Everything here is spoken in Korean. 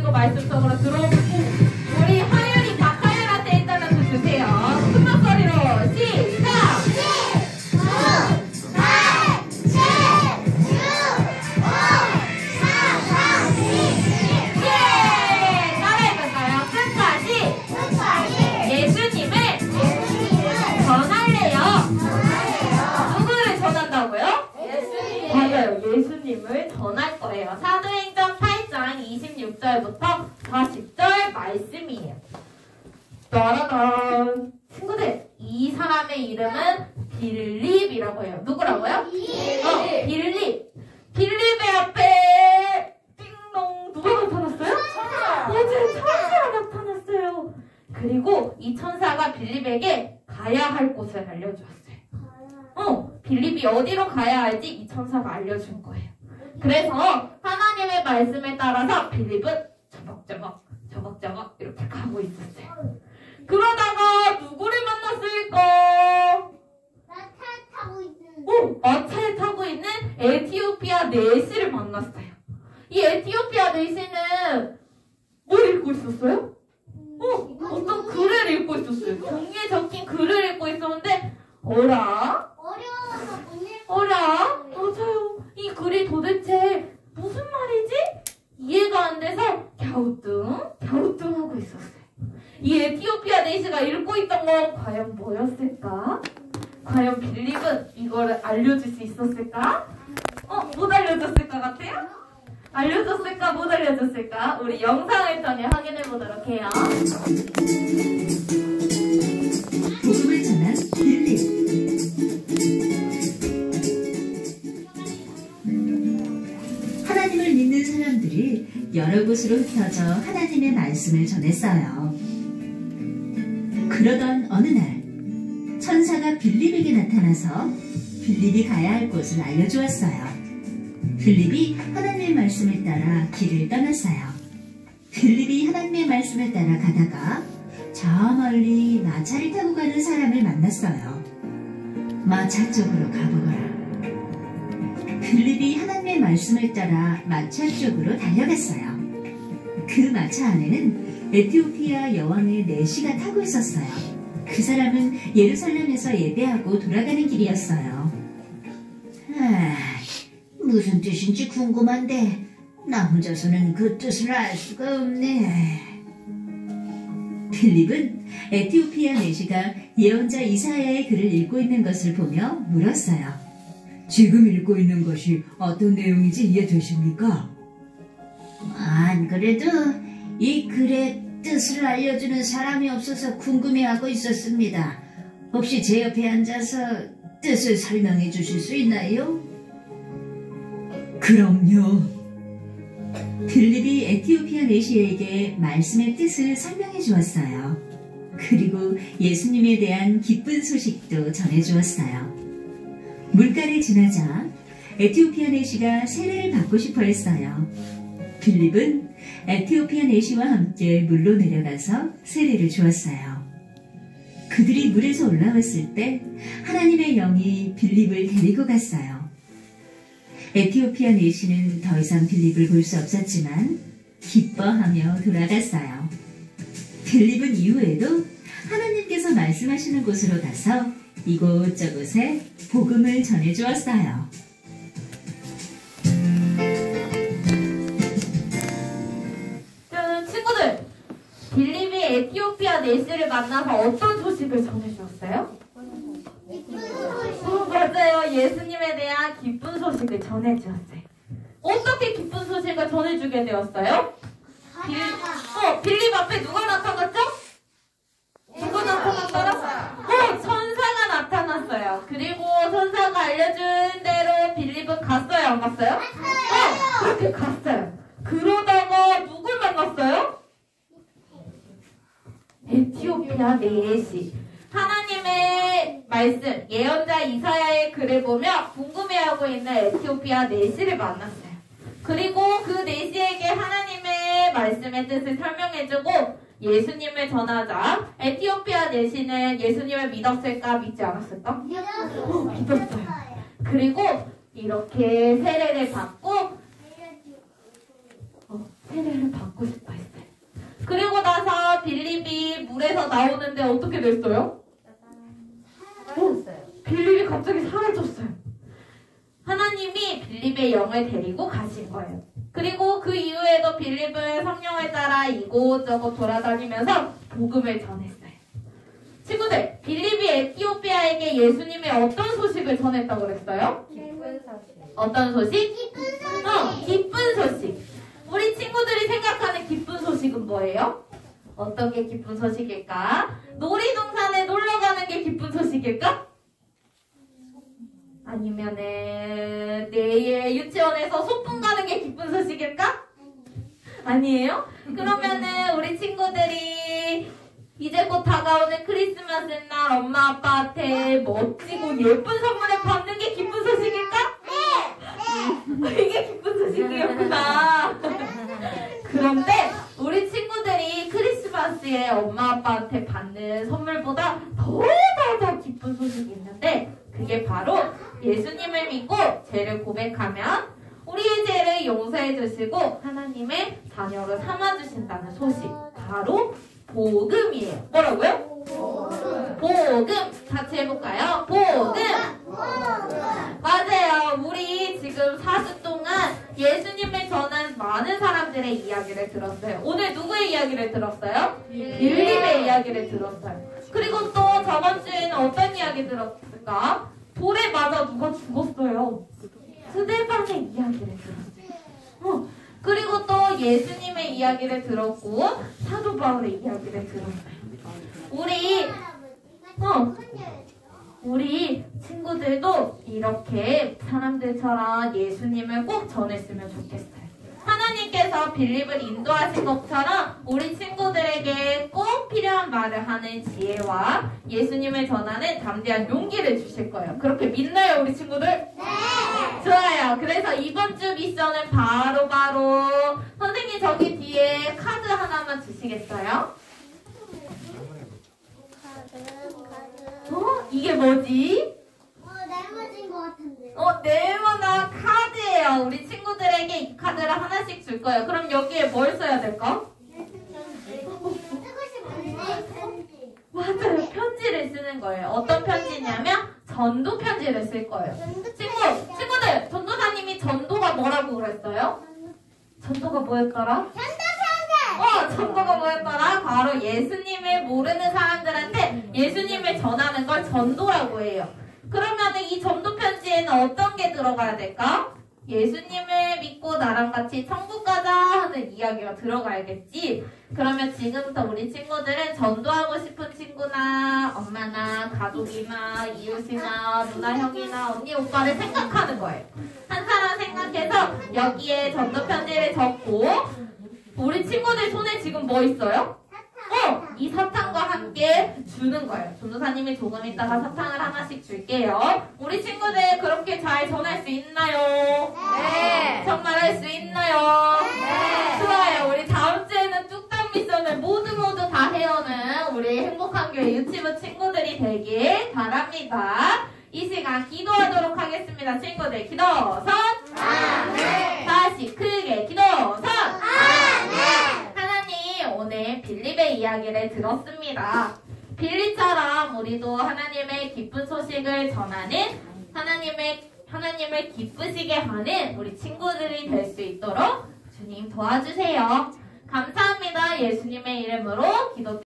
가지고 말씀 속으로 들어오고 우리 하율이 박하율한테 일단은 좀 주세요. 큰 목소리로 시작! 9, 8, 7, 6, 5, 4, 3, 2, 1. 예! 따라해볼까요? 끝까지 예수님을 전할래요. 누구를 전한다고요? 맞아요. 예수님을 전할 거예요. 사도행전 8장 26절부터 40절 말씀이에요. 따라단. 친구들, 이 사람의 이름은 빌립이라고 해요. 누구라고요? 빌립. 빌립의 앞에 띵동 누가 나타났어요? 맞아요. 천사가 나타났어요. 그리고 이 천사가 빌립에게 가야 할 곳을 알려주었어요. 빌립이 어디로 가야 할지 이 천사가 알려준 거예요. 그래서 하나님의 말씀에 따라서 빌립은 저벅저벅 이렇게 가고 있었어요. 그러다가 누구를 만났을까? 마차에 타고 있는 에티오피아 내시를 만났어요. 이 에티오피아 내시는 뭘 읽고 있었어요? 어떤 글을 읽고 있었어요. 종이에 적힌 글을 읽고 있었는데 어려워서 못 읽어. 맞아요. 이 글이 도대체 무슨 말이지? 이해가 안 돼서 갸우뚱하고 있었어요. 이 에티오피아 내시가 읽고 있던 건 과연 뭐였을까? 과연 빌립은 이거를 알려줄 수 있었을까? 못 알려줬을 것 같아요? 알려줬을까? 못 알려줬을까? 우리 영상을 통해 확인해 보도록 해요. 복음을 전한 빌립. 하나님을 믿는 사람들이 여러 곳으로 흩어져 하나님의 말씀을 전했어요. 그러던 어느 날 천사가 빌립에게 나타나서 빌립이 가야 할 곳을 알려주었어요. 빌립이 하나님의 말씀을 따라 길을 떠났어요. 빌립이 하나님의 말씀을 따라 가다가 저 멀리 마차를 타고 가는 사람을 만났어요. 마차 쪽으로 가보거라. 빌립이 하나님의 말씀을 따라 마차 쪽으로 달려갔어요. 그 마차 안에는 에티오피아 여왕의 내시가 타고 있었어요. 그 사람은 예루살렘에서 예배하고 돌아가는 길이었어요. 무슨 뜻인지 궁금한데 나 혼자서는 그 뜻을 알 수가 없네. 빌립은 에티오피아 내시가 예언자 이사야의 글을 읽고 있는 것을 보며 물었어요. 지금 읽고 있는 것이 어떤 내용인지 이해되십니까? 안 그래도 이 글의 뜻을 알려주는 사람이 없어서 궁금해하고 있었습니다. 혹시 제 옆에 앉아서 뜻을 설명해 주실 수 있나요? 그럼요. 빌립이 에티오피아 내시에게 말씀의 뜻을 설명해 주었어요. 그리고 예수님에 대한 기쁜 소식도 전해 주었어요. 물가를 지나자 에티오피아 내시가 세례를 받고 싶어 했어요. 빌립은 에티오피아 내시와 함께 물로 내려가서 세례를 주었어요. 그들이 물에서 올라왔을 때 하나님의 영이 빌립을 데리고 갔어요. 에티오피아 내시는 더 이상 빌립을 볼 수 없었지만 기뻐하며 돌아갔어요. 빌립은 이후에도 하나님께서 말씀하시는 곳으로 가서 이곳저곳에 복음을 전해주었어요. 친구들, 빌립이 에티오피아 내시를 만나서 어떤 소식을 전해주었어요? 맞아요. 예수님에 대한 기쁜 소식을 전해주었어요. 어떻게 기쁜 소식을 전해주게 되었어요? 빌립 앞에 누가 나타났죠? 누가 나타났더라? 천사가 나타났어요. 그리고 천사가 알려준 대로 빌립은 갔어요? 안 갔어요? 그렇게 갔어요. 그러다가 누굴 만났어요? 에티오피아 내시. 하나님의 말씀, 예언자 이사야의 글을 보며 궁금해하고 있는 에티오피아 내시를 만났어요. 그리고 그 내시에게 하나님의 말씀의 뜻을 설명해주고 예수님을 전하자 에티오피아 내시는 예수님을 믿었을까 믿지 않았을까? 믿었어요. 그리고 이렇게 세례를 받고 세례를 받고 싶어 했어요. 그리고 나서 빌립이 물에서 나오는데 어떻게 됐어요? 빌립이 갑자기 사라졌어요. 하나님이 빌립의 영을 데리고 가신 거예요. 그리고 그 이후에도 빌립은 성령을 따라 이곳저곳 돌아다니면서 복음을 전했어요. 친구들, 빌립이 에티오피아에게 예수님의 어떤 소식을 전했다고 그랬어요? 기쁜 소식. 어떤 소식? 기쁜 소식. 기쁜 소식. 우리 친구들이 생각하는 기쁜 소식은 뭐예요? 어떤 게 기쁜 소식일까? 놀이동산에 놀러 가는 게 기쁜 소식일까? 아니면은 내일 유치원에서 소풍 가는 게 기쁜 소식일까? 아니에요? 그러면은 우리 친구들이 이제 곧 다가오는 크리스마스 날 엄마 아빠한테 멋지고 예쁜 선물을 받는 게 기쁜 소식일까? 네! 이게 기쁜 소식이었구나. 그런데 우리 친구들이 크리스마스에 엄마 아빠한테 받는 선물보다 더 기쁜 소식이 있는데 그게 바로 예수님을 믿고 죄를 고백하면 우리의 죄를 용서해 주시고 하나님의 자녀로 삼아 주신다는 소식. 바로 복음이에요. 뭐라고요? 복음. 같이 해볼까요? 복음. 맞아요. 우리 지금 4주 동안 예수님을 전한 많은 사람들의 이야기를 들었어요. 오늘 누구의 이야기를 들었어요? 빌립의 이야기를 들었어요. 그리고 또 저번 주에는 어떤 이야기 들었을까? 돌에 맞아 누가 죽었어요. 스데반의 이야기를 들었어요. 그리고 또 예수님의 이야기를 들었고 사도 바울의 이야기를 들었어요. 우리 친구들도 이렇게 사람들처럼 예수님을 꼭 전했으면 좋겠어요. 하나님께서 빌립을 인도하신 것처럼 우리 친구들에게 꼭 필요한 말을 하는 지혜와 예수님을 전하는 담대한 용기를 주실 거예요. 그렇게 믿나요, 우리 친구들? 네! 좋아요. 그래서 이번 주 미션은 바로 선생님 저기 뒤에 카드 하나만 주시겠어요? 이게 뭐지? 네모진 것 같은데. 네모난 카드예요. 우리 친구들에게 이 카드를 하나씩 줄 거예요. 그럼 여기에 뭘 써야 될까? 쓰고 싶은데 편지. 맞아요. 편지를 쓰는 거예요. 어떤 편지냐면 전도 편지를 쓸 거예요. 친구들, 전도사님이 전도가 뭐라고 그랬어요? 전도가 뭐였더라? 전도가 뭐였더라? 바로 예수님을 모르는 사람들한테 예수님을 전하는 걸 전도라고 해요. 그러면 이 전도 편지에는 어떤 게 들어가야 될까? 예수님을 믿고 나랑 같이 천국 가자 하는 이야기가 들어가야겠지. 그러면 지금부터 우리 친구들은 전도하고 싶은 친구나 엄마나 가족이나 이웃이나 누나 형이나 언니 오빠를 생각하는 거예요. 한 사람 생각해서 여기에 전도 편지를 적고 우리 친구들 손에 지금 뭐 있어요? 이 사탕과 함께 주는 거예요. 전도사님이 조금 있다가 사탕을 하나씩 줄게요. 우리 친구들 그렇게 잘 전할 수 있나요? 네. 정말 할 수 있나요? 네. 좋아요. 우리 다음 주에는 뚝딱 미션을 모두 다 해오는 우리 행복한 교회 유치부 친구들이 되길 바랍니다. 이 시간 기도하도록 하겠습니다. 친구들 기도선 아멘. 다시 크게 기도선 아멘. 하나님 오늘 빌립의 이야기를 들었습니다. 빌립처럼 우리도 하나님의 기쁜 소식을 전하는 하나님을 기쁘시게 하는 우리 친구들이 될 수 있도록 주님 도와주세요. 감사합니다. 예수님의 이름으로 기도